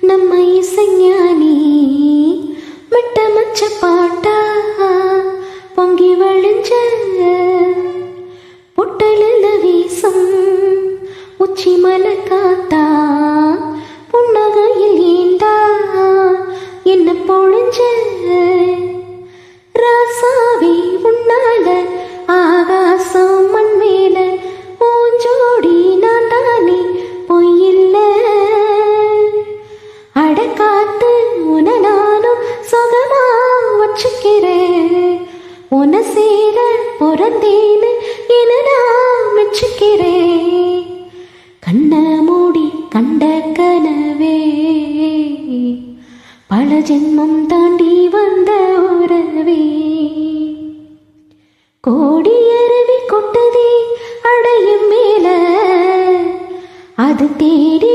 நம்ம இசைஞானி மிட்டமச்ச பாட்டா பொங்கி வழிஞ்ச பொட்டலில் வீசும் உச்சி மலை காத்தா புன்னகையில் ஏண்டா என்ன பொழிஞ்ச ராசாவி உன்னால ஆகாசம் மண் மேல பூஞ்சோடி நான் தானே பொய்யில்ல அடக்காத்து உன நானும் சுகமா வச்சுக்கிறேன் உன சேர பிறந்தேன்னு என நான் மெச்சுக்கிறேன் கண்ண மூடி கண்ட கனவே பல ஜென்மம் தாண்டி வந்த உறவே கோடி அருவி கொட்டதே அடையும் மேல அது தேடி